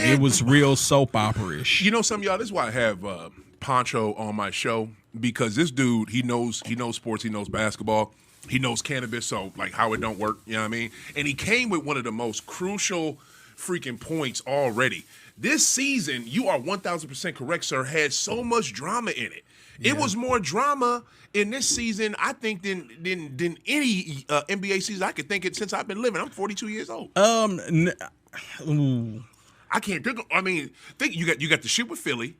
It was real soap opera-ish. You know something, y'all? This is why I have Pancho on my show, because this dude, he knows sports, he knows basketball, he knows cannabis, so like how it don't work, you know what I mean? And he came with one of the most crucial freaking points already. This season, you are 1,000% correct, sir, had so much drama in it. Yeah. It was more drama in this season, I think, than any NBA season I could think it since I've been living. I'm 42 years old. I can't think. Think you got the shit with Philly,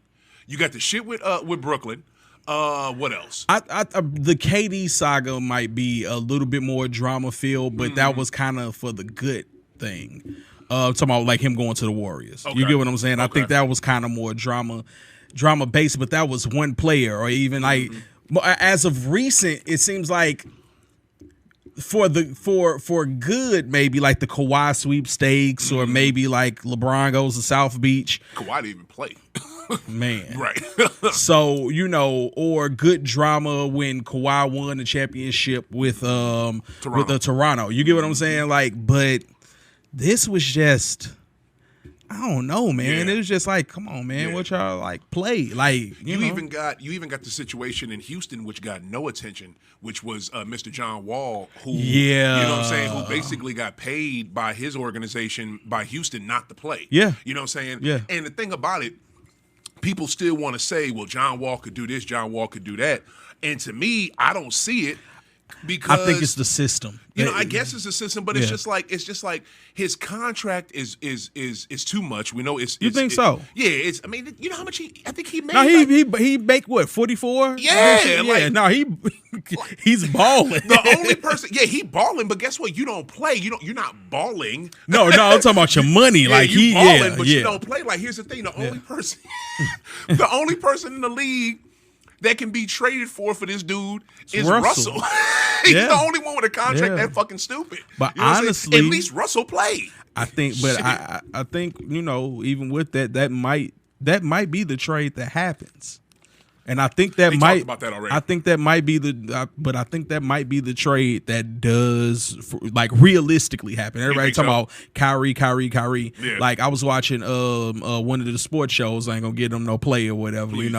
you got the shit with Brooklyn. What else? The KD saga might be a little bit more drama filled, but that was kind of for the good thing. Talking about like him going to the Warriors. Okay. You get what I'm saying? Okay. I think that was kind of more drama based, but that was one player, or even like as of recent, it seems like for good, maybe like the Kawhi sweepstakes, or maybe like LeBron goes to South Beach. Kawhi didn't even play. Man. Right. So, or good drama when Kawhi won the championship with Toronto. You get what I'm saying? Like, but this was just, I don't know, man. Yeah. It was just like, come on, man, what y'all like play? Like, you know? even got the situation in Houston which got no attention, which was Mr. John Wall, who you know what I'm saying, who basically got paid by his organization, by Houston, not to play. Yeah. You know what I'm saying? Yeah. And the thing about it, people still want to say, well, John Wall could do this, John Wall could do that. And to me, I don't see it. Because I think it's the system. I guess it's the system, but it's just like his contract is too much. We know it's. You think so? Yeah, it's. I mean, you know how much I think he made. No, he make what, 44? Yeah, he's balling. The only person, he balling, but guess what? You don't play. You're not balling. No, I'm talking about your money. Yeah, like you balling, but you don't play. Like, here's the thing: the only person in the league that can be traded for this dude is Russell. He's the only one with a contract that fucking stupid. But you know honestly, at least Russell played. I think, but I think, even with that might be the trade that happens. And I think that talked about that already. I think that might be the trade that does like realistically happen. Everybody talking about Kyrie. Yeah. Like, I was watching one of the sports shows. I ain't gonna get them no play or whatever, Please.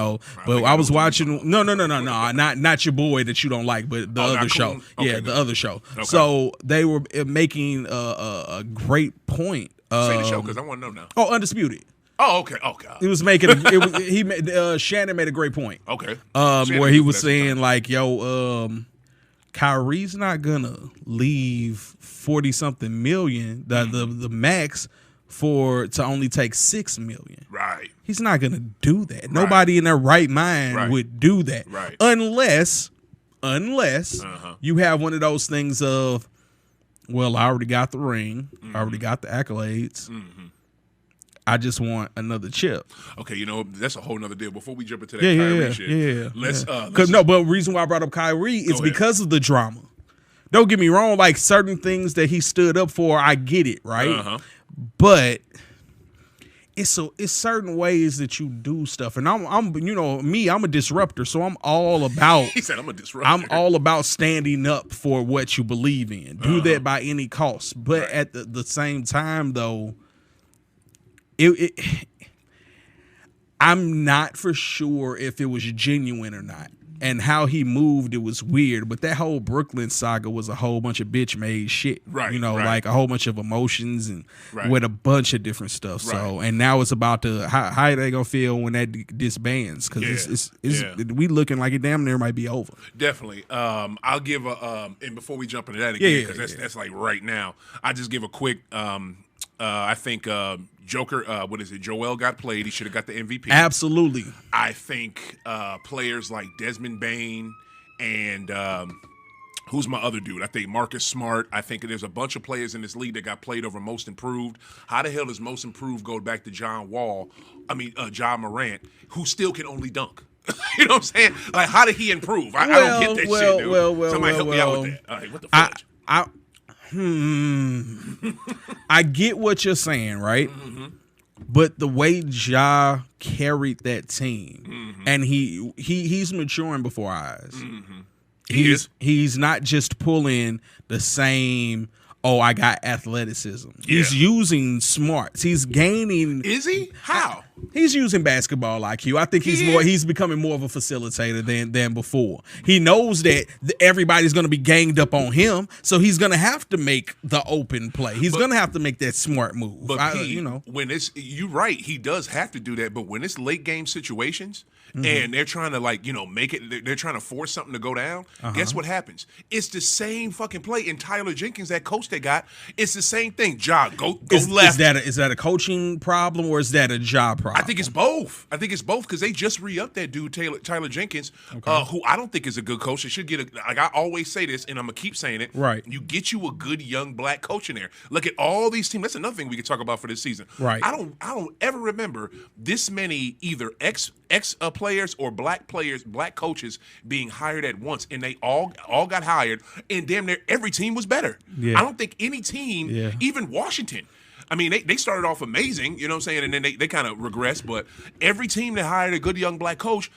But I was watching not your boy that you don't like, but the other show. Okay, the other show. Okay. So they were making a great point. Say the show, because I want to know now. Oh, Undisputed. Oh, okay. Oh, God. He was making Shannon made a great point. Okay. Where he was saying like, Kyrie's not gonna leave 40-something million, the max, to only take $6 million. Right. He's not gonna do that. Right. Nobody in their right mind would do that. Right. Unless you have one of those things of, well, I already got the ring, I already got the accolades. I just want another chip. Okay, that's a whole nother deal. Before we jump into that Kyrie shit, let's but the reason why I brought up Kyrie is because of the drama. Don't get me wrong, like certain things that he stood up for, I get it, right? But it's certain ways that you do stuff, and I'm a disruptor, so I'm all about. He said I'm a disruptor. I'm all about standing up for what you believe in. Do that by any cost, but at the same time, though. I'm not for sure if it was genuine or not, and how he moved, it was weird. But that whole Brooklyn saga was a whole bunch of bitch-made shit, right? Like a whole bunch of emotions and with a bunch of different stuff. Right. So, and now it's about how are they gonna feel when that disbands? Because we looking like it damn near might be over. Definitely. I'll give and before we jump into that again, because that's like right now, I just give a quick. I think Joker, Joel got played. He should have got the MVP. Absolutely. I think players like Desmond Bane and who's my other dude? I think Marcus Smart. I think there's a bunch of players in this league that got played over most improved. How the hell does most improved go back to John Morant, who still can only dunk? You know what I'm saying? Like, how did he improve? I don't get that shit, dude. Somebody help me out with that. All right, what the fuck? I get what you're saying, right? But the way Ja carried that team, and he's maturing before our eyes. He's not just pulling the same oh, I got athleticism. He's using smarts. He's gaining. Is he? How? He's using basketball IQ. I think he's becoming more of a facilitator than before. He knows that everybody's going to be ganged up on him, so he's going to have to make the open play. He's going to have to make that smart move. But when it's you're right, he does have to do that. But when it's late game situations and they're trying to make it, they're trying to force something to go down. Guess what happens? It's the same fucking play. And Tyler Jenkins, that coach they got, it's the same thing. Go left. Is that a coaching problem or is that a job problem? I think it's both. Because they just re-upped that dude, Tyler Jenkins, who I don't think is a good coach. They should get I always say this, and I'm gonna keep saying it. Right. You get you a good young black coach in there. Look at all these teams. That's another thing we could talk about for this season. Right. I don't ever remember this many either ex players or black coaches being hired at once, and they all got hired, and damn near every team was better. Yeah. I don't think any team, even Washington. I mean, they started off amazing, you know what I'm saying, and then they kind of regressed. But every team that hired a good young black coach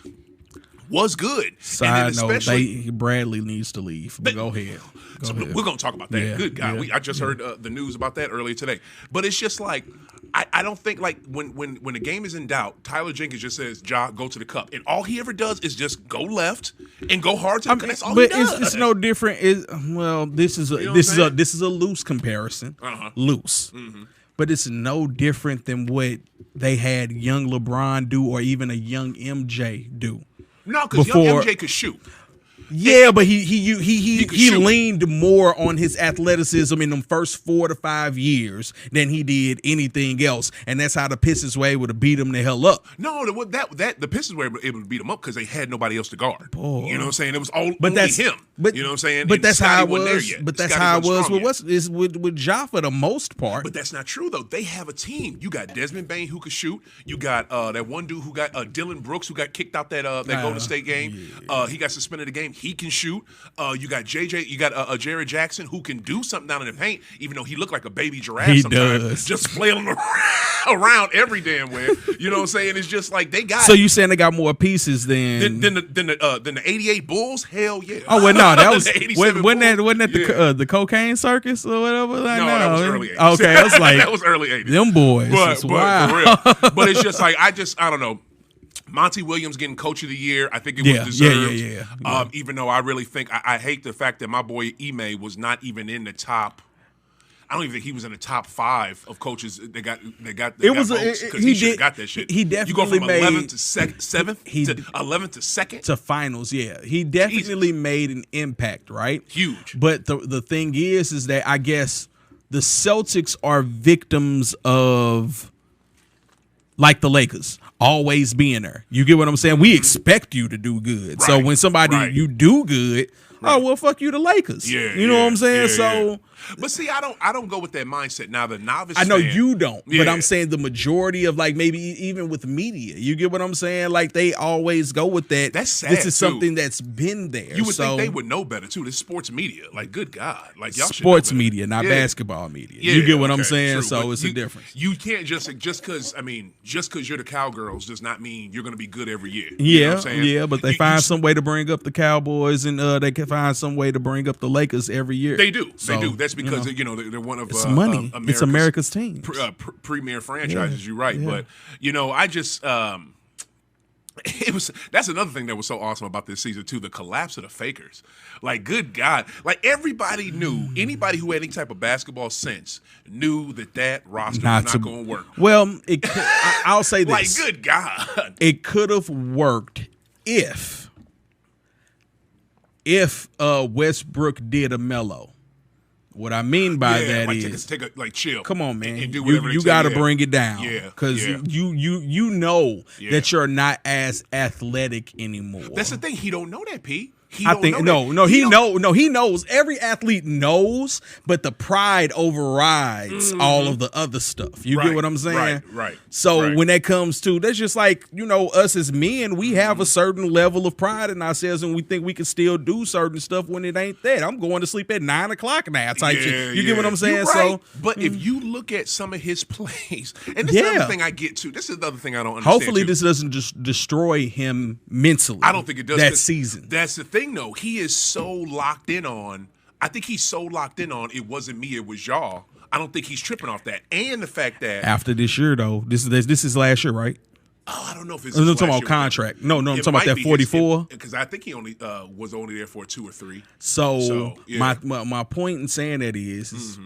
was good. Side note, Bradley needs to leave. But go ahead. We're going to talk about that. Yeah, Good God. I just heard the news about that earlier today. But it's just like, I don't think, like, when the game is in doubt, Tyler Jenkins just says, Ja, go to the cup. And all he ever does is just go left and go hard to the cup. That's all he does. But it's no different. This is a loose comparison. Loose. Mm-hmm. But it's no different than what they had young LeBron do or even a young MJ do. No, because young MJ could shoot. Yeah, but he leaned more on his athleticism in them first 4 to 5 years than he did anything else, and that's how the Pistons were able to beat him the hell up. No, the Pistons were able to beat him up because they had nobody else to guard. Boy. You know what I'm saying? It was only him. But, you know what I'm saying? But and that's Scotty how it wasn't there was. yet. But that's Scotty how it wasn't was strong yet. with Ja for the most part. But that's not true though. They have a team. You got Desmond Bane who could shoot. You got that one dude who got Dylan Brooks who got kicked out that Golden State game. Yeah. He got suspended the game. He can shoot. You got JJ. You got Jared Jackson who can do something down in the paint, even though he looked like a baby giraffe. He sometimes, does. just flailing around every damn where. You know what I'm saying? It's just like they got. So you saying they got more pieces than the '88 Bulls? Hell yeah. Oh well, no, that was wasn't that the cocaine circus or whatever? Like, no, that was early '80s. Okay, I was like that was early '80s. Them boys, but wow. For real. But it's just like I don't know. Monty Williams getting Coach of the Year, I think it was deserved. Yeah. Even though I really think I hate the fact that my boy Ime was not even in the top. I don't even think he was in the top 5 of coaches that got votes because he should have got that shit. He definitely you go from 11th to 7th to 11th to 2nd to finals. Yeah, he definitely made an impact, right? Huge. But the thing is that I guess the Celtics are victims of, like the Lakers, always being there. You get what I'm saying? We expect you to do good. Right, so when you do good, oh well, fuck you, the Lakers. Yeah, you know what I'm saying? Yeah. But see, I don't go with that mindset. Now the novice, I know fan, you don't, but I'm saying the majority of, like, maybe even with media, you get what I'm saying? Like, they always go with that. That's sad. This is something that's been there. You would think they would know better too. This sports media, like, good God, like y'all sports media, not basketball media. Yeah, you get what I'm saying? True. So but it's a difference. You can't just because you're the Cowgirls does not mean you're going to be good every year. Yeah, you know what I'm saying? Yeah, but they find some way to bring up the Cowboys, and they can find some way to bring up the Lakers every year. They do. That's because they're one of it's money. It's America's team, premier franchises. You're right, but I just that's another thing that was so awesome about this season too. The collapse of the fakers. Like, good God, like everybody knew. Anybody who had any type of basketball sense knew that roster was not going to work. Well, I'll say this. Like, good God, it could have worked if Westbrook did a mellow. What I mean by that is take a chill. Come on, man. And do whatever you got to bring it down. Yeah, because you know that you're not as athletic anymore. That's the thing. He don't know that, P. He knows. Every athlete knows, but the pride overrides all of the other stuff. You get what I'm saying? Right. So when that comes to, that's just like, us as men, we have a certain level of pride in ourselves, and we think we can still do certain stuff when it ain't that. I'm going to sleep at 9 o'clock now type shit. You get what I'm saying? Right. But if you look at some of his plays, and this is another thing I get to. This is another thing I don't understand. Hopefully this doesn't just destroy him mentally. I don't think it does. That season. That's the thing, though. He is so locked in on, I think he's so locked in on it wasn't me, it was y'all. I don't think he's tripping off that, and the fact that after this year though, this is last year, right? Oh, I don't know if it's. I'm talking about contract. No, I'm talking about that 44. Because I think he only was only there for 2 or 3. So yeah. my point in saying that is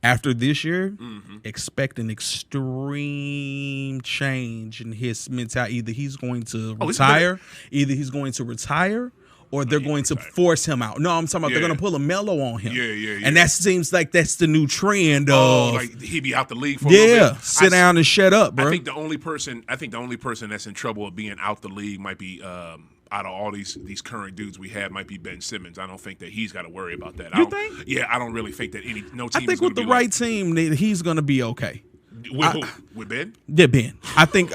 after this year, expect an extreme change in his mentality. Either he's going to retire, or they're going to force him out. No, I'm talking about they're going to pull a mellow on him. Yeah. And that seems like that's the new trend of like he be out the league for a little bit. Sit down and shut up, bro. I think the only person that's in trouble of being out the league might be out of all these current dudes we have might be Ben Simmons. I don't think that he's got to worry about that. You think? Yeah, I don't really think that no team. I think with the right team, he's going to be okay. With Ben? Yeah, Ben. I think.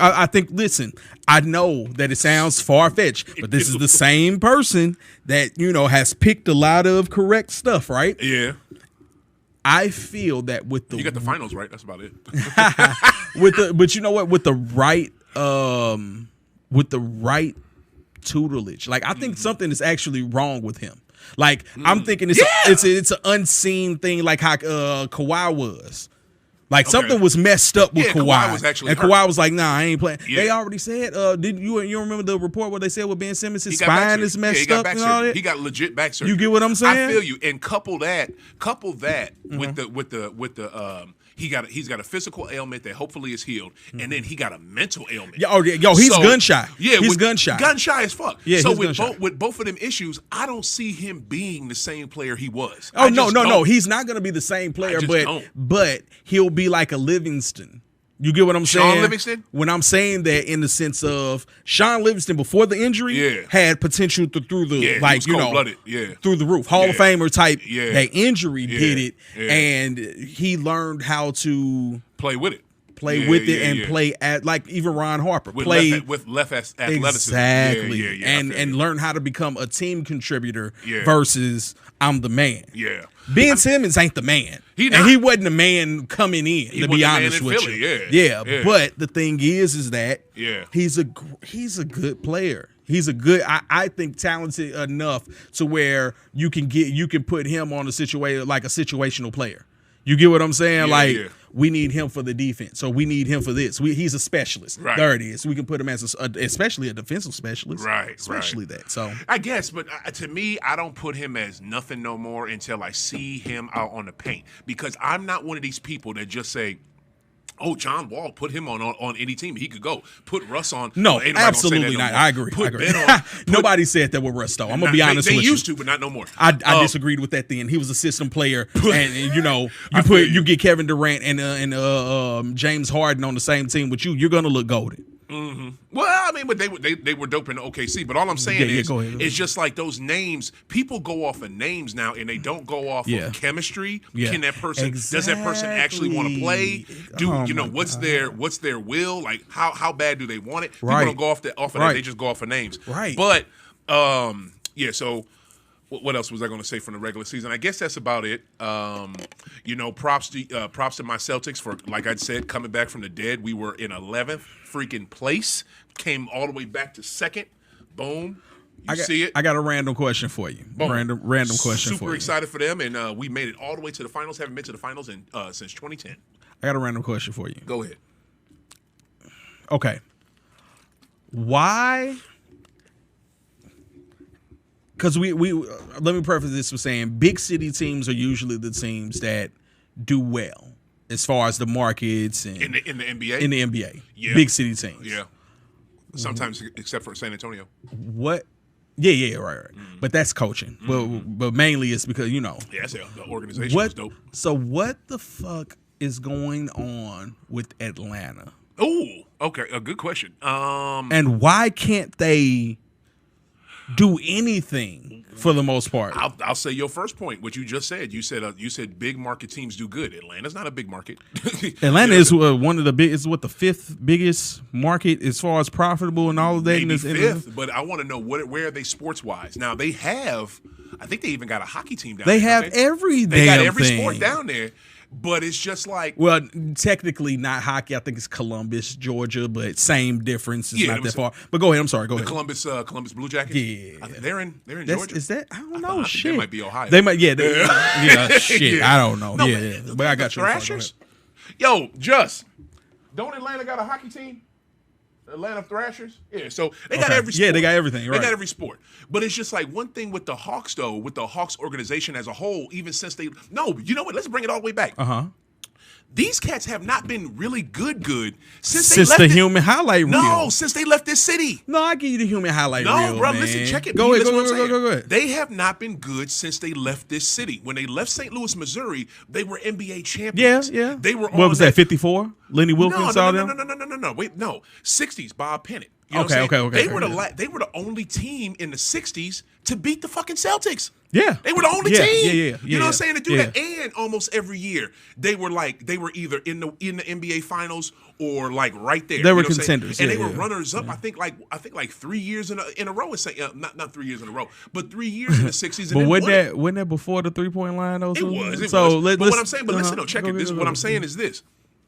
Listen, I know that it sounds far fetched, but this is the same person that has picked a lot of correct stuff, right? Yeah. I feel that with the you got the finals right. That's about it. But you know what? With the right tutelage, like I think something is actually wrong with him. Like I'm thinking it's an unseen thing, like how Kawhi was. Like something was messed up with Kawhi. Kawhi was actually hurt. Kawhi was like, "Nah, I ain't playing." Yeah. They already said, "Did you remember the report where they said with Ben Simmons his spine is messed up and all that?" He got legit back surgery. You get what I'm saying? I feel you. And couple that with the he's got a physical ailment that hopefully is healed, and then he got a mental ailment. He's gun shy. Yeah, he's gun shy. Gun shy as fuck. Yeah, so with both of them issues, I don't see him being the same player he was. Oh no, he's not gonna be the same player, but he'll be like a Livingston. You get what I'm saying? Sean Livingston? When I'm saying that in the sense of Sean Livingston before the injury had potential through the through the roof. Hall of Famer type. Yeah. That injury did it. Yeah. And he learned how to play with it. Play at like even Ron Harper with left athleticism. Exactly. And learn how to become a team contributor versus I'm the man. Yeah. Ben Simmons ain't the man. And he wasn't the man coming in, to be honest with Philly, you. Yeah. But the thing is that he's a good player. He's a good, I think, talented enough to where you can put him on a situational player. You get what I'm saying? We need him for the defense, so we need him for this. He's a specialist. Right. There it is. We can put him as especially a defensive specialist. Right. Especially that. So I guess, but to me, I don't put him as nothing no more until I see him out on the paint, because I'm not one of these people that just say, "Oh, John Wall, put him on any team. He could go. Put Russ on." No, absolutely not. I agree. Ben on. Nobody said that with Russ, though. I'm going to be honest with you. They used to, but not no more. I disagreed with that then. He was a system player. And you get Kevin Durant and James Harden on the same team with you, you're going to look golden. Mm-hmm. Well, I mean, but they were dope in OKC. But all I'm saying is, it's just like those names. People go off of names now, and they don't go off of chemistry. Yeah. Can that person? Does that person actually want to play? What's their will? Like how bad do they want it? People don't go off of that. They just go off of names. Right. But So what else was I going to say from the regular season? I guess that's about it. Props to my Celtics for, like I said, coming back from the dead. We were in 11th freaking place, came all the way back to 2nd. Boom. See it. I got a random question for you. Boom. Random question for you. Super excited for them, and we made it all the way to the finals. Haven't been to the finals since 2010. I got a random question for you. Go ahead. Okay. Why? Because we let me preface this with saying big city teams are usually the teams that do well as far as the markets and in the NBA. In the NBA, big city teams. Yeah. Sometimes, except for San Antonio. What? Yeah, right. Mm-hmm. But that's coaching. Mm-hmm. But mainly it's because Yeah, the organization is dope. So what the fuck is going on with Atlanta? Oh, okay, a good question. And why can't they do anything for the most part? I'll say your first point, what you just said. You said big market teams do good. Atlanta's not a big market. Atlanta is one of the big. Is what the 5th biggest market as far as profitable and all of that. Maybe 5th, but I want to know where are they sports wise? Now they have. I think they even got a hockey team down there. They have every sport down there. But it's just like, well, technically not hockey. I think it's Columbus, Georgia, but same difference. It's not that far. But go ahead. I'm sorry. Go ahead. Columbus Blue Jackets. Yeah, they're in Georgia. Is that? I don't know. Shit, they might be Ohio. They might. Yeah. Shit. I don't know. No, yeah. But I got you. Thrashers. Yo, don't Atlanta got a hockey team? Atlanta Thrashers? Yeah, so they got every sport. Yeah, they got everything. Right. They got every sport. But it's just like one thing with the Hawks, though, with the Hawks organization as a whole, even since you know what? Let's bring it all the way back. These cats have not been really good since they left the human highlight reel. No, since they left this city. No, I give you the human highlight reel. No, bro, man. listen, check it. Go ahead. They have not been good since they left this city. When they left St. Louis, Missouri, they were NBA champions. Yeah. They were. What was that? 54? Lenny Wilkins saw them. No. Wait, no. 60s. Bob Pennant. You know Okay. They were the only team in the 60s to beat the fucking Celtics. Yeah. They were the only team. Yeah. You know what I'm saying? To do that. And almost every year, they were either in the NBA finals or like right there. They were contenders. And they were runners up, I think like 3 years in a row. Not 3 years in a row, but 3 years in the 60s. But wasn't that before the 3-point line though? It was. But what I'm saying, listen, check it. What I'm saying is this.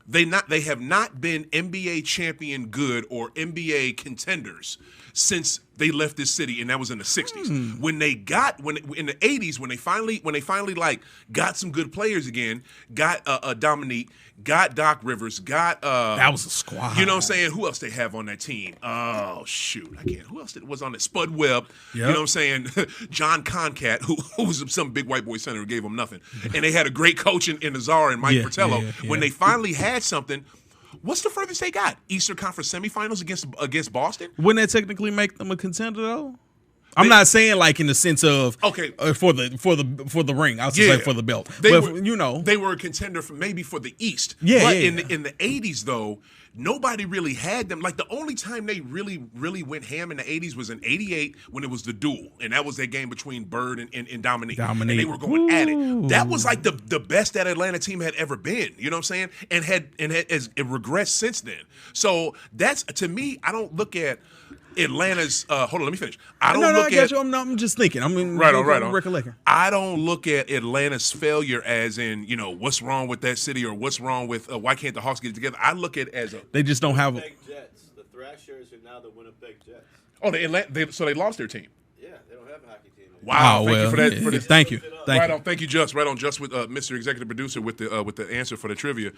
They have not been NBA champion good or NBA contenders since they left this city, and that was in the 60s. In the 80s, when they finally like got some good players again, got Dominique, got Doc Rivers, got that was a squad. You know what I'm saying? Who else they have on that team? Oh shoot, I can't. Who else was on it? Spud Webb. Yep. You know what I'm saying? John Concat, who was some big white boy center who gave them nothing, and they had a great coach in Nazar and Mike Fratello. When they finally had something. What's the furthest they got? Eastern Conference semifinals against Boston? Wouldn't that technically make them a contender though? I'm not saying like in the sense of for the ring. I was say for the belt. They were a contender for the East. In the 80s though, nobody really had them. Like the only time they really went ham in the 80s was in '88 when it was the duel, and that was their game between Bird and Dominique. And they were going at it. That was like the best that Atlanta team had ever been. You know what I'm saying? And it regressed since then. So that's, to me, I don't look at Atlanta's hold on, let me finish. I get you. I'm just thinking. Right on. Recollecting. I don't look at Atlanta's failure as in, what's wrong with that city or what's wrong with why can't the Hawks get it together. I look at it as they just don't have Jets. The Thrashers are now the Winnipeg Jets. Oh, so they lost their team. Yeah, they don't have a hockey team. Wow, thank you for that. For this. Thank you. Thank you, Just. Right on, Just with Mr. Executive Producer with the answer for the trivia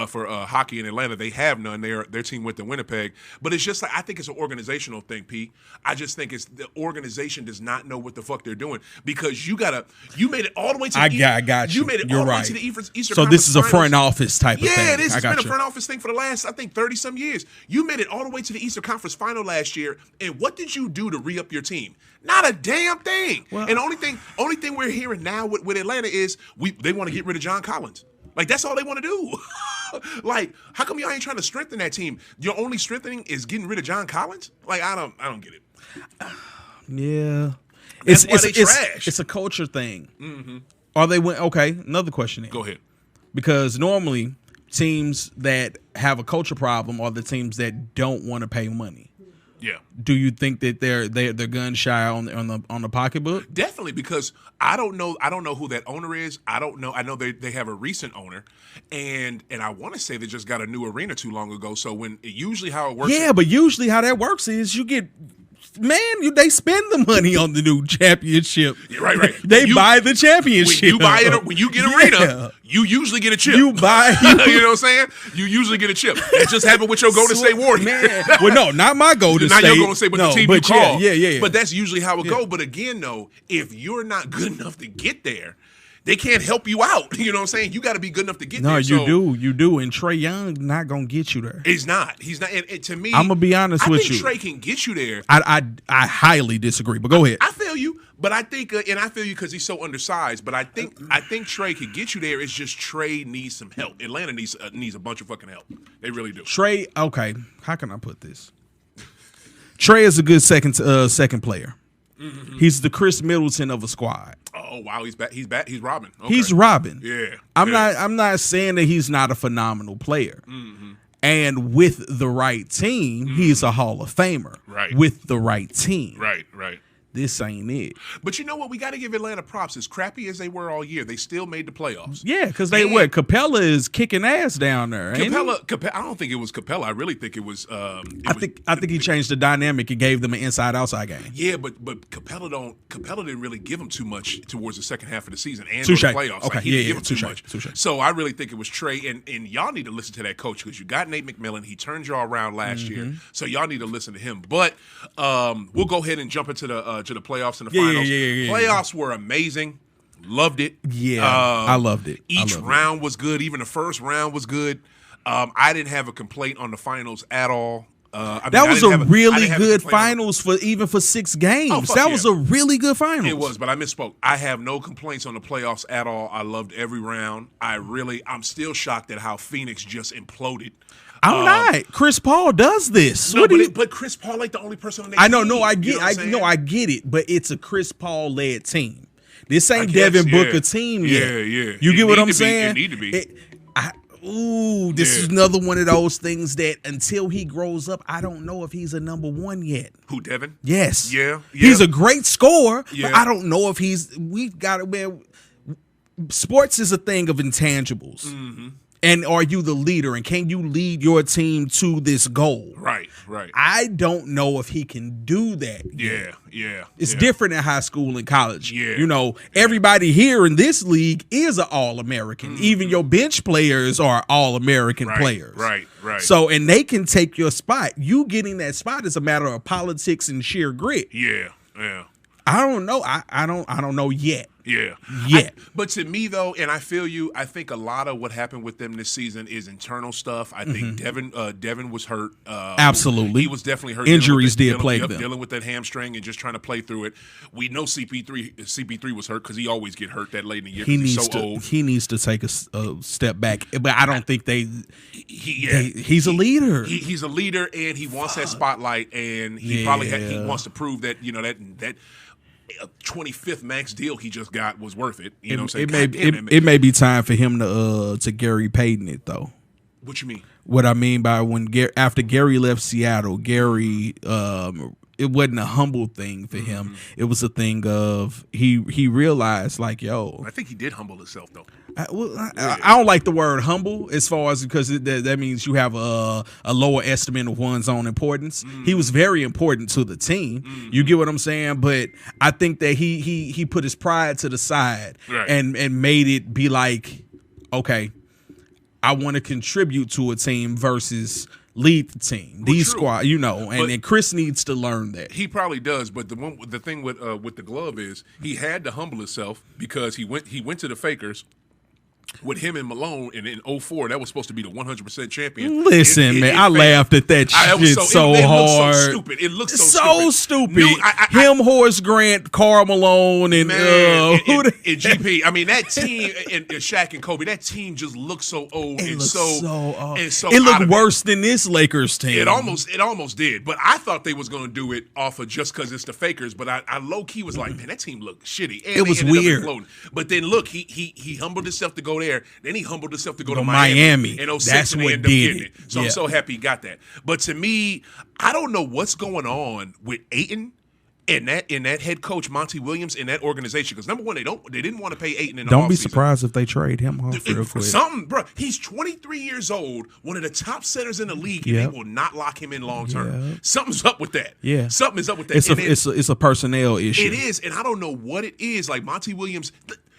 for hockey in Atlanta. They have none. Their team went to Winnipeg, but it's just like I think it's an organizational thing, P. I just think it's the organization does not know what the fuck they're doing because you made it all the way to. I got you. You made it all the way to the Eastern. So this is a front office type of thing. Yeah, it is. It's been a front office thing for the last 30-some years. You made it all the way to the Eastern Conference Final last year, and what did you do to re-up your team? Not a damn thing. Well, and only thing we're hearing now with Atlanta is they want to get rid of John Collins. Like that's all they want to do. Like, how come y'all ain't trying to strengthen that team? Your only strengthening is getting rid of John Collins? Like, I don't get it. Yeah, that's why they trash. It's a culture thing. Mm-hmm. Are they okay? Another question. Then. Go ahead. Because normally teams that have a culture problem are the teams that don't want to pay money. Yeah. Do you think that they're gun shy on the pocketbook? Definitely, because I don't know who that owner is. I don't know. I know they have a recent owner, and I want to say they just got a new arena too long ago. So usually how it works. Yeah, but usually how that works is you get. They spend the money on the new championship. Yeah, right. They buy the championship. When you get arena, you usually get a chip. You buy. You know what I'm saying? You usually get a chip. That just happened with your Golden State Warriors. Man. Well, no, not my Golden State. Not your Golden State, but the team you call. Yeah. But that's usually how it goes. But again, though, if you're not good enough to get there, they can't help you out. You know what I'm saying? You got to be good enough to get there. No, you do. And Trae Young not gonna get you there. He's not. And to me, I'm gonna be honest with you. I think Trae can get you there. I highly disagree. But go ahead. I feel you, but I think, and I feel you because he's so undersized. But I think Trae could get you there. It's just Trae needs some help. Atlanta needs a bunch of fucking help. They really do. Trae, okay. How can I put this? Trae is a good second player. Mm-hmm. He's the Chris Middleton of a squad. Oh wow, he's back. He's Robin. Okay. He's Robin. Yeah. I'm not saying that he's not a phenomenal player. Mm-hmm. And with the right team, he's a Hall of Famer. Right. With the right team. Right. this ain't it. But you know what? We got to give Atlanta props. As crappy as they were all year, they still made the playoffs. Yeah, because Capella is kicking ass down there. Capella, I don't think it was Capella. I really think it was. I think he changed the dynamic and gave them an inside-outside game. Yeah, but Capella didn't really give them too much towards the second half of the season and the playoffs. Okay, he didn't give them too much. Touché. So I really think it was Trey, and y'all need to listen to that coach because you got Nate McMillan. He turned y'all around last year, so y'all need to listen to him. But we'll go ahead and jump into the playoffs and the finals. Playoffs were amazing. Loved it. Yeah, I loved it. Each round was good. Even the first round was good. I didn't have a complaint on the finals at all. That was a really good finals for 6 games. That was a really good finals. It was, but I misspoke. I have no complaints on the playoffs at all. I loved every round. I'm still shocked at how Phoenix just imploded. I'm not. Chris Paul does this. No, but Chris Paul ain't the only person on that team. I know. No, I get it. But it's a Chris Paul led team. This ain't Devin Booker team yet. Yeah. You get what I'm saying? It need to be. This is another one of those things that until he grows up, I don't know if he's a number one yet. Who, Devin? Yes. Yeah. He's a great scorer, but I don't know if we've got to. Sports is a thing of intangibles. Mm-hmm. And are you the leader? And can you lead your team to this goal? Right. I don't know if he can do that. Yeah. It's different in high school and college. Yeah. Everybody here in this league is an All-American. Mm-hmm. Even your bench players are All-American players. Right. So, and they can take your spot. You getting that spot is a matter of politics and sheer grit. Yeah. I don't know. I don't know yet. Yeah. But to me, though, and I feel you, I think a lot of what happened with them this season is internal stuff. I think Devin was hurt. Absolutely. He was definitely hurt. Injuries did plague them. Dealing with that hamstring and just trying to play through it. We know CP3 was hurt because he always get hurt that late in the year. He's so old. He needs to take a step back. But I don't think he's a leader. He's a leader, and he wants that spotlight, and he he wants to prove that, that 25th max deal he just got was worth it. You know what I'm saying? It may be time for him to Gary Payton it, though. What you mean? What I mean by after Gary left Seattle, Gary it wasn't a humble thing for him. It was a thing of he realized like, yo. I think he did humble himself though. I don't like the word humble as far as because that means you have a lower estimate of one's own importance. He was very important to the team. You get what I'm saying? But I think that he put his pride to the side and made it be like, okay, I want to contribute to a team versus lead the team. These squad, and Chris needs to learn that. He probably does, but the thing with the glove is he had to humble himself because he went to the Fakers with him and Malone, and in 2004, that was supposed to be the 100% champion. Listen, man, I laughed at that shit so hard. It looked so stupid. It looked so stupid. Him, Horace Grant, Karl Malone, and GP. I mean, that team and Shaq and Kobe. That team just looked so old and so. It looked worse than this Lakers team. It almost did. But I thought they was going to do it off of just because it's the Fakers. But I low key was like, man, that team looked shitty. And it was weird. But then look, he humbled himself to go there. Then he humbled himself to go to Miami. And 06, that's and what did it. So I'm so happy he got that. But to me, I don't know what's going on with Ayton and that head coach Monty Williams in that organization. Because number one, they didn't want to pay Ayton in the Don't be offseason. surprised if they trade him off real quick. Something, bro. He's 23 years old, one of the top centers in the league, and they will not lock him in long term. Something's up with that. Yeah, something is up with that. It's a personnel issue. It is, and I don't know what it is. Like Monty Williams.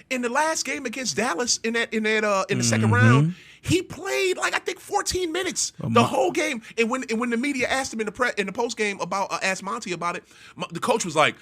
In the last game against Dallas in the second round, he played like I think 14 minutes the whole game. And when the media asked him in the post game asked Monty about it, the coach was like,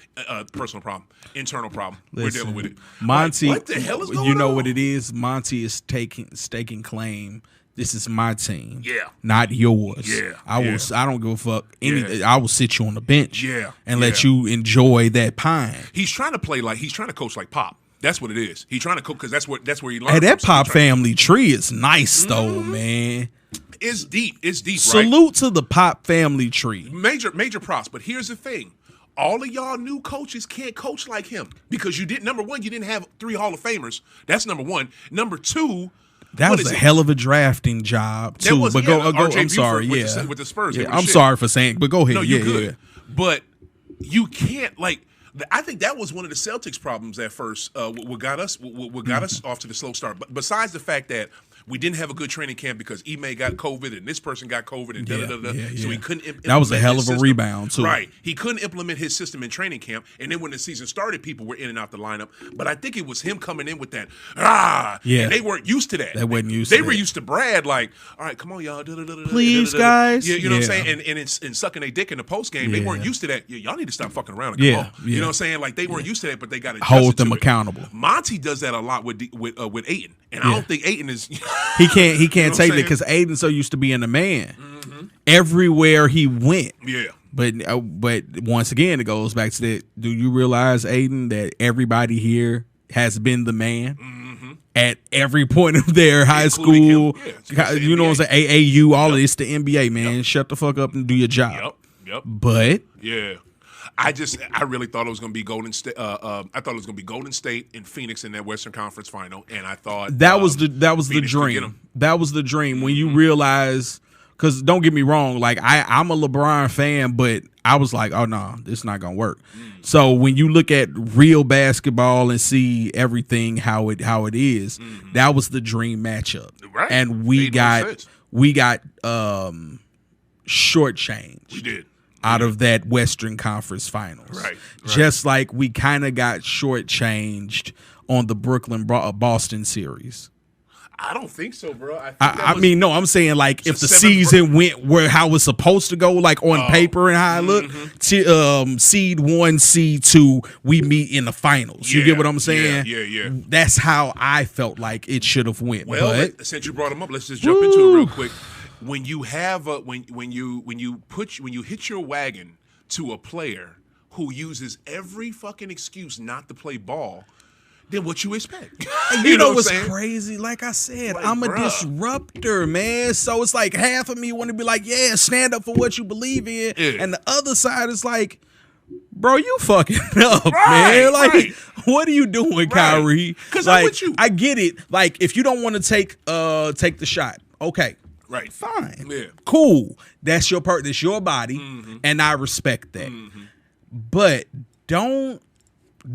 "Personal problem, internal problem. We're dealing with it." Monty, like, what the hell is going on? You know what it is? Monty is staking claim. This is my team, not yours. I don't give a fuck. I will sit you on the bench, and let you enjoy that pine. He's trying to coach like Pop. That's what it is. He's trying to cook because that's where he learned. Hey, that Pop family tree is nice though, man. It's deep. It's deep. Salute to the Pop family tree. Major props. But here's the thing: all of y'all new coaches can't coach like him because number one, you didn't have 3 Hall of Famers. That's number one. Number two. That was a hell of a drafting job too. But go. I'm sorry. With the Spurs. Yeah, I'm sorry for saying. But go ahead. No, you're good. But you can't I think that was one of the Celtics' problems at first. What got us off to the slow start. But besides the fact that we didn't have a good training camp because Ime got COVID and this person got COVID and so he couldn't implement that was a hell of a system. Rebound too. Right. He couldn't implement his system in training camp, and then when the season started, people were in and out the lineup. But I think it was him coming in with that and they weren't used to that. They weren't used. They were used to Brad like, all right, come on, y'all, please, guys. Yeah, you know what I'm saying, and sucking their dick in the post game. They weren't used to that. Y'all need to stop fucking around and come on. You know what I'm saying? Like they weren't used to that, but they got to hold them accountable. Monty does that a lot with Ayton, and I don't think Ayton is. He can't take it because Ayton's so used to being a man everywhere he went. Yeah. But once again, it goes back to that. Do you realize, Ayton, that everybody here has been the man at every point of their high school? Yeah, you know what I'm saying? AAU, all of this, the NBA, man. Shut the fuck up and do your job. Yep. But yeah. I really thought it was going to be Golden State. I thought it was going to be Golden State and Phoenix in that Western Conference final, and I thought that was the dream. That was the dream when you realize. Because don't get me wrong, like I'm a LeBron fan, but I was like, oh no, this is not gonna work. So when you look at real basketball and see everything how it is, that was the dream matchup, right? And we got shortchanged. We did. Out of that Western Conference Finals. Right. Just like we kind of got shortchanged on the Brooklyn-Boston series. I don't think so, bro. I'm saying like if the season went how it's supposed to go, like on paper and how it looked, seed 1, seed 2, we meet in the finals. You get what I'm saying? Yeah. That's how I felt like it should have went. Well, since you brought them up, let's just jump into it real quick. When you have when you hit your wagon to a player who uses every fucking excuse not to play ball, then what you expect? You know what's crazy? Like I said, I'm a disruptor, man. So it's like half of me want to be like, yeah, stand up for what you believe in, and the other side is like, bro, you fucking up, man. Like, what are you doing, Kyrie? Because like, I'm with you. I get it. Like, if you don't want to take the shot, okay. Right. Fine. Yeah. Cool. That's your part. That's your body, and I respect that. But don't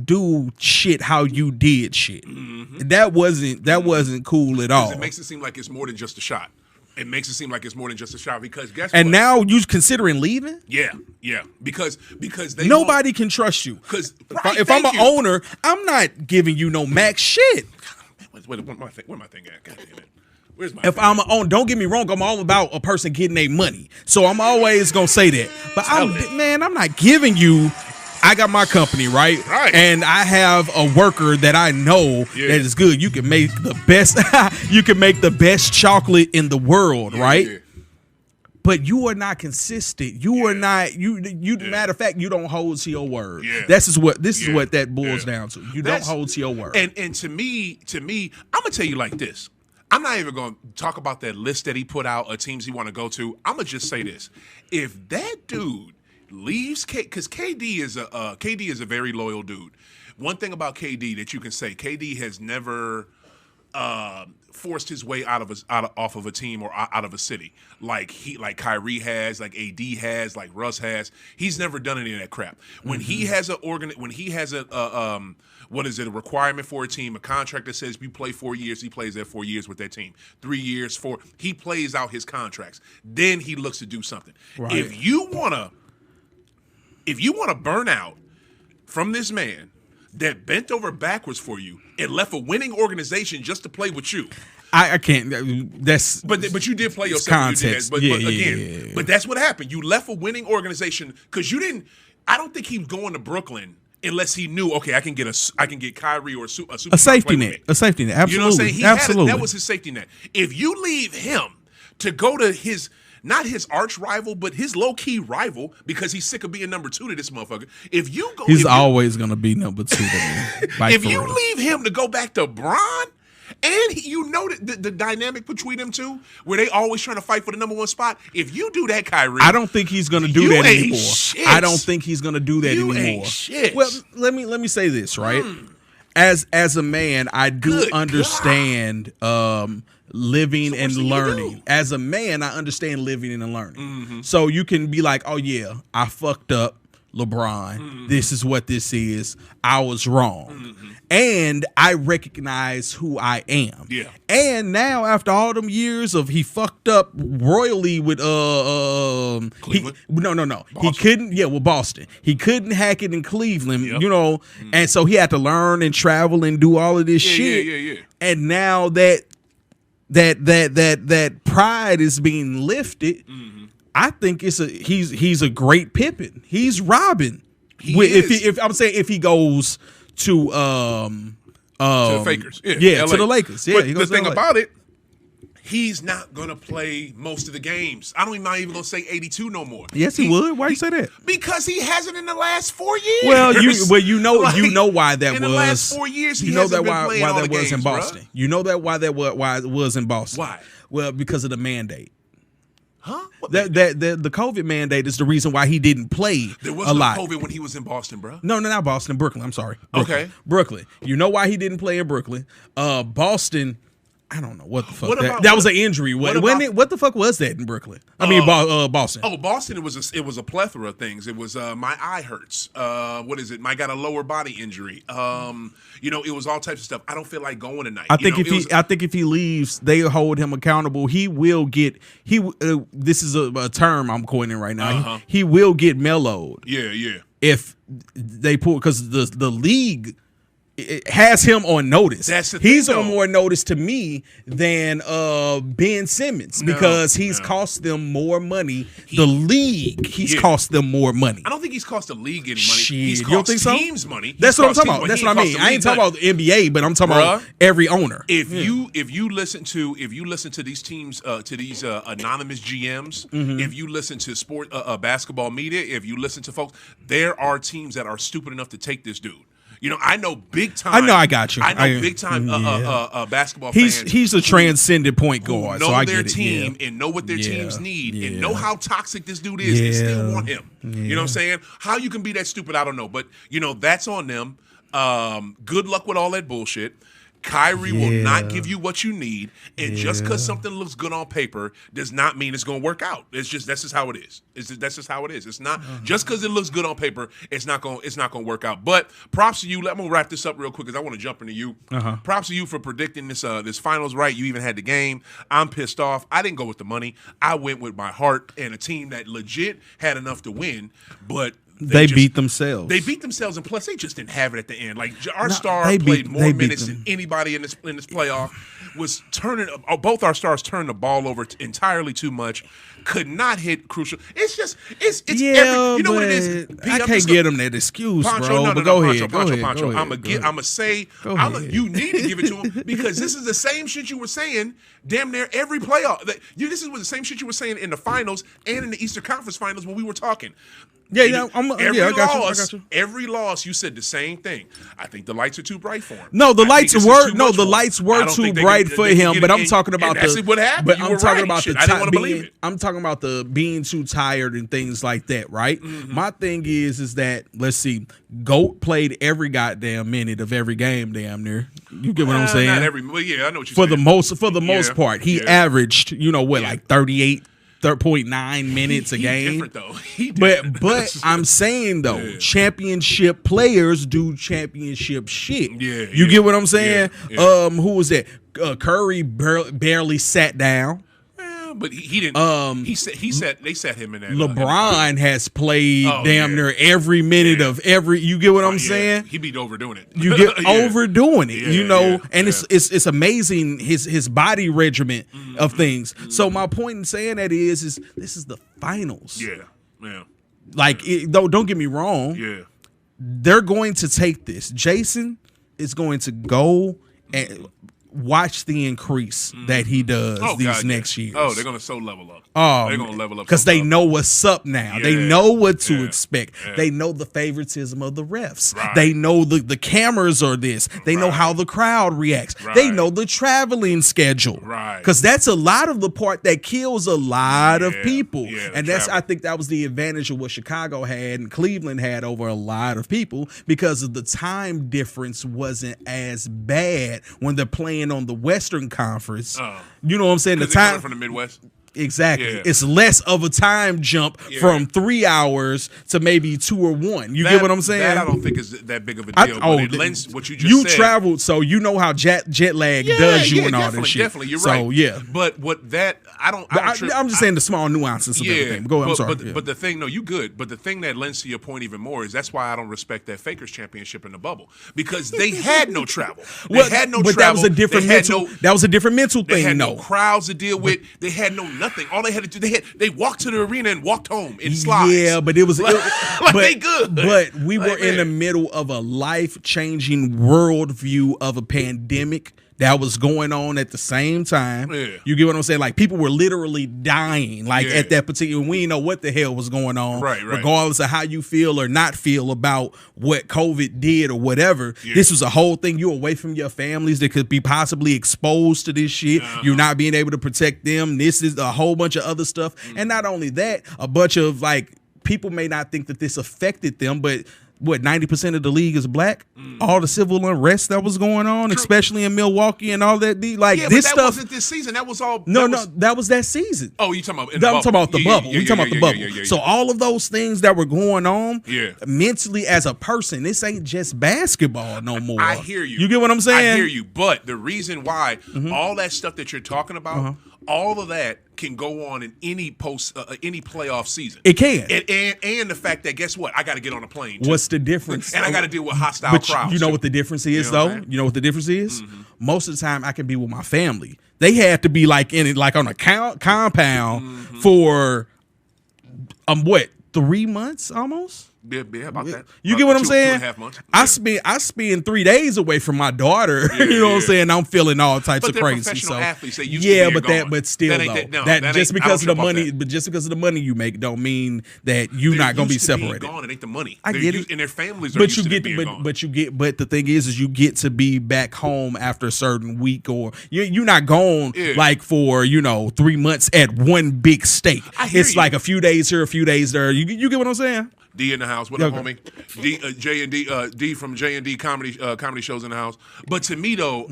do shit how you did shit. That wasn't cool at all. It makes it seem like it's more than just a shot. It makes it seem like it's more than just a shot because guess what? And now you considering leaving? Yeah. Because nobody can trust you. Because if I'm an owner, I'm not giving you no max shit. Where my thing at? God damn it. If I'm an owner, don't get me wrong, I'm all about a person getting their money. So I'm always gonna say that. But I'm not giving you. I got my company, right? And I have a worker that I know that is good. You can make the best. You can make the best chocolate in the world, right? Yeah. But you are not consistent. You are not. You. Matter of fact, you don't hold to your word. Yeah. This is what that boils down to. You don't hold to your word. And to me, I'm gonna tell you like this. I'm not even going to talk about that list that he put out of teams he want to go to. I'm going to just say this. If that dude leaves, because KD is a very loyal dude. One thing about KD that you can say, KD has never forced his way off of a team or out of a city like Kyrie has, like AD has, like Russ has. He's never done any of that crap. When he has a requirement for a team, a contract that says you play 4 years, he plays that 4 years with that team. 3 years, 4. He plays out his contracts. Then he looks to do something. Right. If you wanna burn out from this man that bent over backwards for you and left a winning organization just to play with you. I can't. That's but you did play yourself. Context. But again, but that's what happened. You left a winning organization because you didn't. I don't think he was going to Brooklyn unless he knew. Okay, I can get Kyrie or a safety net. A safety net. Absolutely. You know what I'm saying? Absolutely. That was his safety net. If you leave him to go to his. Not his arch rival, but his low-key rival, because he's sick of being number 2 to this motherfucker. He's always going to be number 2 to me. If you leave him to go back to Bron, and you know the dynamic between them two, where they always trying to fight for the number 1 spot, if you do that, Kyrie, I don't think he's going to do that anymore. Shit. I don't think he's going to do that anymore. Ain't shit. Well, let me say this, right? As a man, I do understand living and learning. As a man, I understand living and learning. So you can be like, oh yeah, I fucked up. LeBron, this is what this is. I was wrong. And I recognize who I am. Yeah. And now after all them years of he fucked up royally with Cleveland? No. Boston. He couldn't with Boston. He couldn't hack it in Cleveland, Yep. and so he had to learn and travel and do all of this shit. Yeah. And now that pride is being lifted, I think he's a great Pippen. He's Robin. If he goes to the Fakers. to the Lakers. Yeah, but the thing about it, he's not gonna play most of the games. I'm not even gonna say 82 no more. Yes, he would. Why you say that? Because he hasn't in the last 4 years. Well, you know why that was. In the last 4 years, you know that why that was games, in Boston. Bruh. You know that why it was in Boston. Why? Well, because of the mandate. Huh? The COVID mandate is the reason why he didn't play There a wasn't lot. COVID when he was in Boston, bro. No, not Boston. Brooklyn. I'm sorry. Okay. Brooklyn. You know why he didn't play in Brooklyn? Boston. I don't know what the fuck. What That was an injury. What the fuck was that in Brooklyn? Boston. Oh, Boston. It was a plethora of things. It was my eye hurts. What is it? I got a lower body injury. It was all types of stuff. I don't feel like going tonight. I think if he leaves, they hold him accountable. He will get this is a term I'm coining right now. He will get mellowed. Yeah. If they pull because the league. It has him on notice. That's the he's thing, on more notice to me than Ben Simmons because he's cost them more money. The league, he's cost them more money. I don't think he's cost the league any money. Shit, he's you don't cost think so? teams money. That's what I'm talking about. That's what I mean. I ain't talking about the NBA, but I'm talking about every owner. If you listen to these teams, to these anonymous GMs, if you listen to sport basketball media, if you listen to folks, there are teams that are stupid enough to take this dude. I know big time. I know I got you. I know big time basketball fans. He's a transcendent point guard. Know so I their get it. team and know what their teams need and know how toxic this dude is and still want him. You know what I'm saying? How you can be that stupid, I don't know. But that's on them. Good luck with all that bullshit. Kyrie will not give you what you need, and just because something looks good on paper does not mean it's going to work out. That's just how it is. That's just how it is. It's not just because it looks good on paper. It's not going to work out. But props to you. Let me wrap this up real quick because I want to jump into you. Props to you for predicting this finals right. You even had the game. I'm pissed off. I didn't go with the money. I went with my heart and a team that legit had enough to win, but. They beat themselves. They beat themselves, and plus they just didn't have it at the end. Like our star played more minutes than anybody in this playoff. Was turning both our stars turned the ball over entirely too much. Could not hit crucial. It's every, what it is. I can't get them that excuse, Pancho, bro. No, but go ahead. Pancho. I'ma say you need to give it to him because this is the same shit you were saying. Damn near every playoff. This is the same shit you were saying in the finals and in the Eastern Conference Finals when we were talking. I got you. Every loss, you said the same thing. I think the lights are too bright for him. The lights were too bright for him. But I'm talking about that's what happened. But I'm talking about the time. I'm talking about the being too tired and things like that. Right. My thing is that let's see. GOAT played every goddamn minute of every game. Damn near. You get what I'm saying? Not every. Well, yeah, I know what you're saying. For the most part, he averaged. Like 38. 3.9 minutes a game. Different though. But I'm saying though, championship players do championship shit. Yeah, you get what I'm saying? Yeah. Who was that? Curry barely sat down. But he didn't. They set him in that. LeBron has played near every minute of every. You get what I'm saying? He be overdoing it. You get overdoing it. And it's amazing his body regiment of things. So my point in saying that is this is the finals. Yeah. Like don't get me wrong. Yeah. They're going to take this. Jason is going to go and watch the increase that he does next years. Oh, they're going to so level up. They're going to level up. Because they know what's up now. They know what to expect. Yeah. They know the favoritism of the refs. Right. They know the cameras are this. They know how the crowd reacts. Right. They know the traveling schedule. Right. Because that's a lot of the part that kills a lot of people. Yeah, and I think that was the advantage of what Chicago had and Cleveland had over a lot of people because of the time difference wasn't as bad when they're playing on the Western Conference. You know what I'm saying? The time from the Midwest. Exactly. Yeah. It's less of a time jump from 3 hours to maybe 2 or 1. You get what I'm saying? That I don't think is that big of a deal. But it lends what you just you said. Traveled, so you know how jet lag does you and all that shit. Definitely, you're so, right. So yeah. But what that I'm just saying the small nuances of everything. Go ahead. I'm sorry. But the thing, no, you good. But the thing that lends to your point even more is that's why I don't respect that Fakers championship in the bubble, because they had no travel. They had no travel. That was a different mental. That was a different mental thing. They had no crowds to deal with. They had no nothing. All they had to do, they walked to the arena and walked home in slides. Yeah, but it was they good. But we were in the middle of a life-changing worldview of a pandemic that was going on at the same time. Yeah. You get what I'm saying? Like, people were literally dying, at that particular. We didn't know what the hell was going on. Right. Regardless of how you feel or not feel about what COVID did or whatever. Yeah. This was a whole thing. You're away from your families that could be possibly exposed to this shit. You're not being able to protect them. This is a whole bunch of other stuff. And not only that, a bunch of, people may not think that this affected them, but 90% of the league is black. All the civil unrest that was going on, especially in Milwaukee and all that. This but that stuff wasn't this season. That was all. That was that season. Oh, you talking about? I'm talking about the bubble. We talking about the bubble. Yeah. So all of those things that were going on, mentally as a person, this ain't just basketball no more. I hear you. You get what I'm saying? I hear you. But the reason why all that stuff that you're talking about, all of that can go on in any playoff season. It can. And the fact that, guess what? I got to get on a plane too. What's the difference? And I got to deal with hostile crowds. You know what the difference is, though? You know what the difference is? Most of the time I can be with my family. They had to be on a compound for 3 months almost? Yeah, about that. You get what I'm saying? 2.5 months. I spend 3 days away from my daughter. You know what I'm saying? I'm feeling all types of crazy. Professional athletes. They just because of the money you make don't mean that you're not gonna be separated. Gone. It ain't the money. I get it. And their families are used to being gone. But the thing is you get to be back home after a certain week, or you're not gone for 3 months at one big stake. It's like a few days here, a few days there. You get what I'm saying? D in the house. What up, homie? D from J&D comedy shows in the house. But to me though,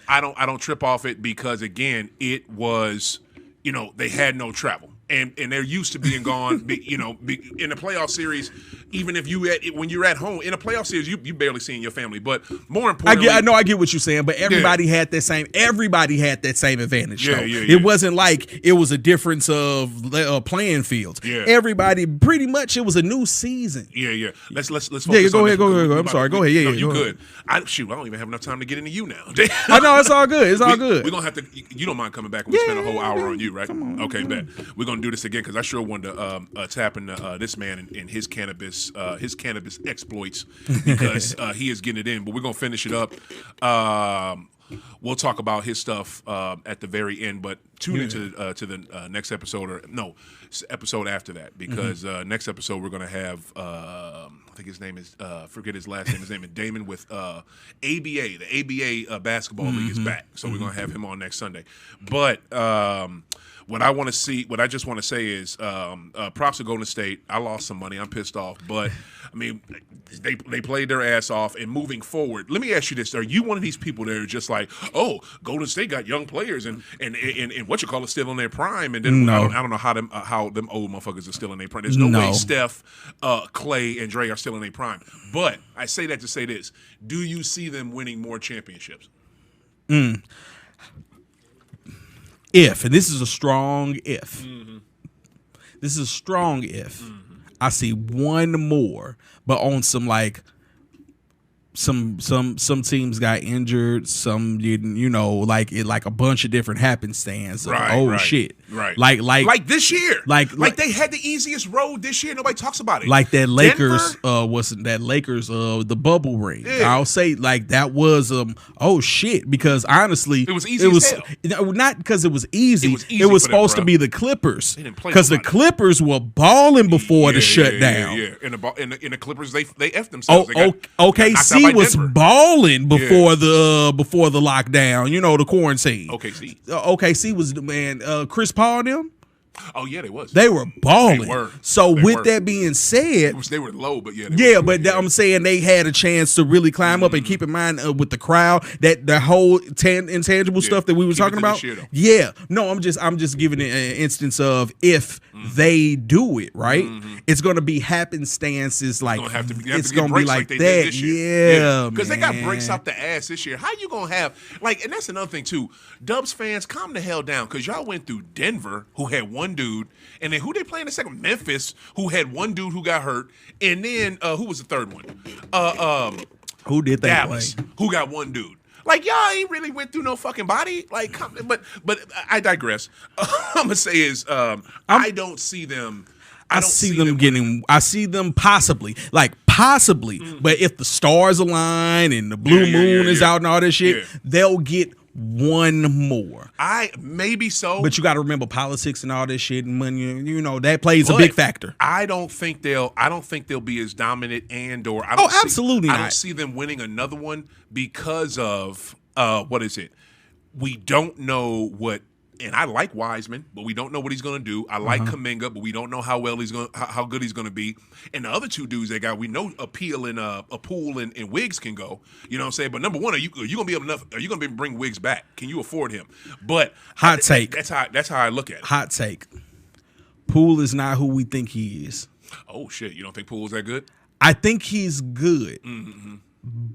I don't trip off it because again, it was, they had no travel. And they're used to being gone, in the playoff series. Even if when you're at home in a playoff series, you barely seeing your family. But more importantly, I get what you're saying. But everybody had that same. Everybody had that same advantage. It wasn't like it was a difference of playing fields. Yeah. Everybody pretty much. It was a new season. Yeah. Let's focus go on ahead. Go. I'm sorry. Go ahead. Yeah. You good? I don't even have enough time to get into you now. I know it's all good. It's all good. We're gonna have to. You don't mind coming back and we spend a whole hour on you, right? Come on. Okay, bet. We're gonna do this again because I sure wanted to tap into this man and his cannabis exploits because he is getting it in. But we're gonna finish it up. We'll talk about his stuff at the very end, but tune into the next episode episode after that because next episode we're gonna have I think his name is forget his last name. His name is Damon with ABA. The ABA basketball league is back, so we're gonna have him on next Sunday. But what I just want to say is props to Golden State. I lost some money. I'm pissed off, but I mean they played their ass off. And moving forward, let me ask you this: are you one of these people that are just like, oh, Golden State got young players and what you call it still in their prime? And then I don't know how them old motherfuckers are still in their prime. There's no way Steph, Clay, and Dre are still in their prime. But I say that to say this: do you see them winning more championships? If, and this is a strong if. This is a strong if. I see one more, but on some some teams got injured, some didn't, like a bunch of different happenstance. Right. Shit. Right. Like this year. Like they had the easiest road this year. Nobody talks about it. Like that Lakers, the bubble ring. Yeah. I'll say that was shit, because honestly it was easy as hell. Not because it was easy. It was supposed to be the Clippers. Because the Clippers were balling before the shutdown. Yeah. In the Clippers they effed themselves. OKC was balling before the lockdown, the quarantine. OKC. OKC was, man, Chris Paul and them. Oh yeah, they was. They were balling. They were. So They with were. that being said, They were low, but yeah. I'm saying they had a chance to really climb up, and keep in mind with the crowd that the whole intangible stuff that we were talking about. No, I'm just giving it an instance of if they do it right, it's going to be happenstances like it's going to be like that. Yeah, because they got breaks out the ass this year. How you going to have like, and that's another thing too. Dubs fans, calm the hell down, because y'all went through Denver, who had one dude, and then who they playing the second? Memphis, who had one dude who got hurt, and then who was the third one? Who did that? Dallas, who got one dude. Like, y'all ain't really went through no fucking body. Like, but I digress. I'm gonna say is I don't see them. I see them possibly, but if the stars align and the blue moon is out and all this shit, they'll get one more. Maybe so. But you got to remember politics and all this shit and money. You know that plays a big factor. I don't think they'll be as dominant and/or. Absolutely not. I don't see them winning another one because of what is it? We don't know what. And I like Wiseman, but we don't know what he's going to do. I like Kuminga, but we don't know how good he's going to be. And the other two dudes they got, we know Appeal and Poole and Wiggs can go. You know what I'm saying? But number one, are you going to be able enough? Are you going to be able to bring Wiggs back? Can you afford him? But hot take. That's how I look at it. Hot take. Poole is not who we think he is. Oh shit! You don't think Poole's that good? I think he's good,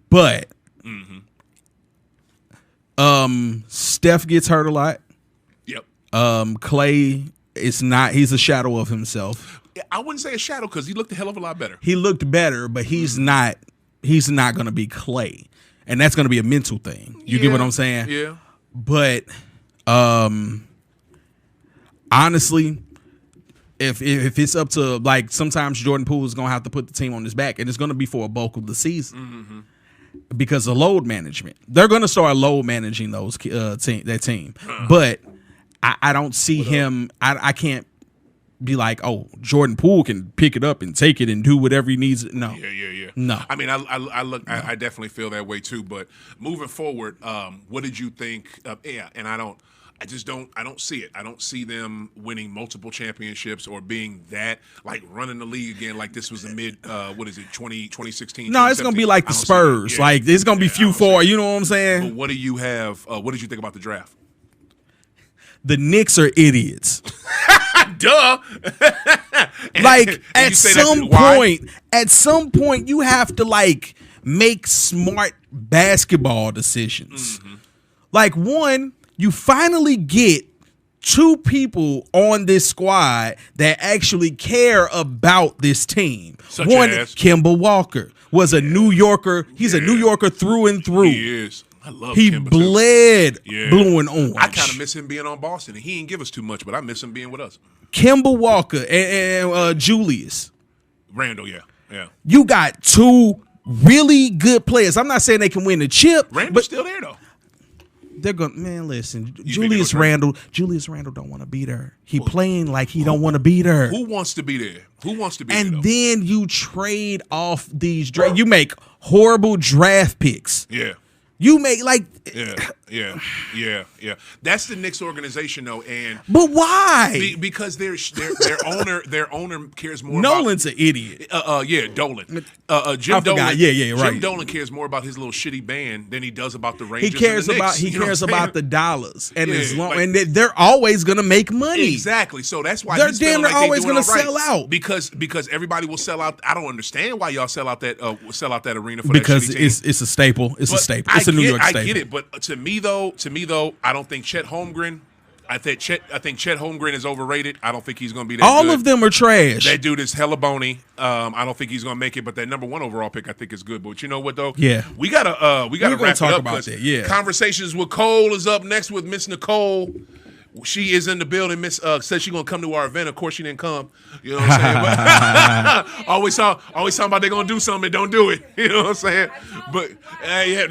but Steph gets hurt a lot. Clay is not. He's a shadow of himself. I wouldn't say a shadow because he looked a hell of a lot better. He looked better, but he's not. He's not going to be Clay, and that's going to be a mental thing. You get what I'm saying? Yeah. But honestly, if it's up to like sometimes Jordan Poole is going to have to put the team on his back, and it's going to be for a bulk of the season. Because of load management, they're going to start load managing that team, but. I don't see him. I can't be like, oh, Jordan Poole can pick it up and take it and do whatever he needs. No. Yeah. No. I mean, I definitely feel that way too. But moving forward, what did you think? And I don't see it. I don't see them winning multiple championships or being that, like running the league again like this was the 2016? No, it's going to be like the Spurs. Like, it's going to be few four. You know what I'm saying? But what do you have? What did you think about the draft? The Knicks are idiots. Duh. Like at some point, you have to like make smart basketball decisions. Like one, you finally get two people on this squad that actually care about this team. One, Kemba Walker was a New Yorker. He's a New Yorker through and through. He is. I love he Kemba bled blue and orange. I kind of miss him being on Boston, and he didn't give us too much, but I miss him being with us. Kemba Walker and Julius Randle, yeah. You got two really good players. I'm not saying they can win the chip. Randle's still there though. They're going, man, listen, Julius Randle don't want to be there. He playing like he don't want to be there. Who wants to be there? And then you trade off these you make horrible draft picks. Yeah. You make like yeah. That's the Knicks organization though, but why? Because their owner cares more. Nolan's an idiot. Dolan. Jim Dolan. Right. Jim Dolan cares more about his little shitty band than he does about the Rangers. He cares about the dollars and and they're always gonna make money. Exactly. So that's why they're always gonna sell out because everybody will sell out. I don't understand why y'all sell out that arena for because that shitty team. It's a staple. It's a staple. It's a New York staple. I get it, but to me though, I don't think Chet Holmgren. I think Chet Holmgren is overrated. I don't think he's going to be that All good. of them are trash. That dude is hella bony. I don't think he's going to make it. But that number 1 overall pick, I think, is good. But you know what though? Yeah, we gotta wrap it up about that. Yeah, Conversations with Cole is up next with Miss Nicole. She is in the building. Miss said she's gonna come to our event. Of course, she didn't come. You know what I'm saying? But always talking about they're gonna do something and don't do it. You know what I'm saying? But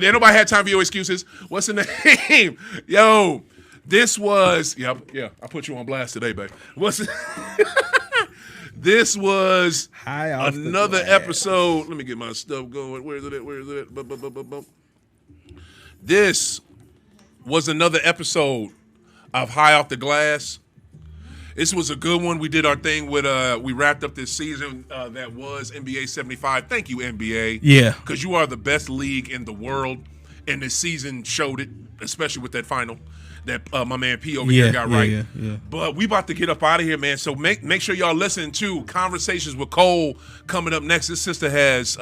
nobody had time for your excuses. What's the name? Yo, this was I put you on blast today, babe. This was another episode. Let me get my stuff going. Where is it? This was another episode of High Off the Glass. This was a good one. We did our thing with we wrapped up this season that was NBA 75. Thank you, NBA. Yeah. Because you are the best league in the world, and this season showed it, especially with that final that my man P over here got right. Yeah. But we about to get up out of here, man. So make sure y'all listen to Conversations with Cole coming up next. This sister has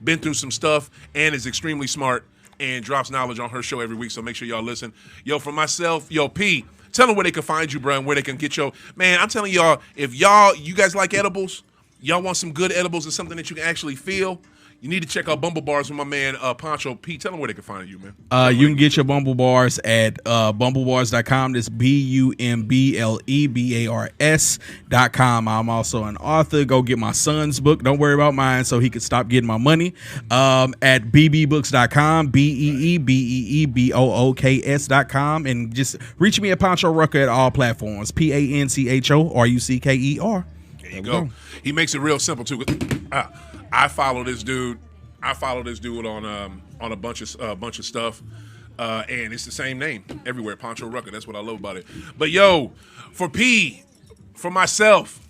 been through some stuff and is extremely smart and drops knowledge on her show every week. So make sure y'all listen. Yo, for myself, yo, P, tell them where they can find you, bro, and where they can get your man. I'm telling y'all, if you guys like edibles, y'all want some good edibles and something that you can actually feel, you need to check out Bumble Bars with my man Pancho. P, tell them where they can find you, man. You can get your Bumble Bars at bumblebars.com. That's BUMBLEBARS.com. I'm also an author. Go get my son's book. Don't worry about mine so he can stop getting my money. At BBBooks.com, BEEBEEBOOKS.com. And just reach me at Pancho Rucker at all platforms. PANCHORUCKER. There you go. He makes it real simple, too. I follow this dude. on a bunch of stuff, and it's the same name everywhere. Pancho Rucker. That's what I love about it. But yo, for P, for myself,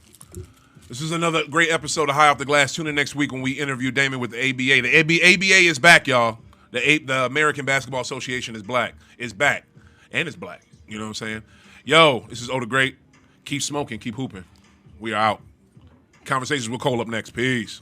this is another great episode of High Off the Glass. Tune in next week when we interview Damon with the ABA. The ABA is back, y'all. The American Basketball Association is back, and it's black. You know what I'm saying? Yo, this is Outta Great. Keep smoking, keep hooping. We are out. Conversations with Cole up next. Peace.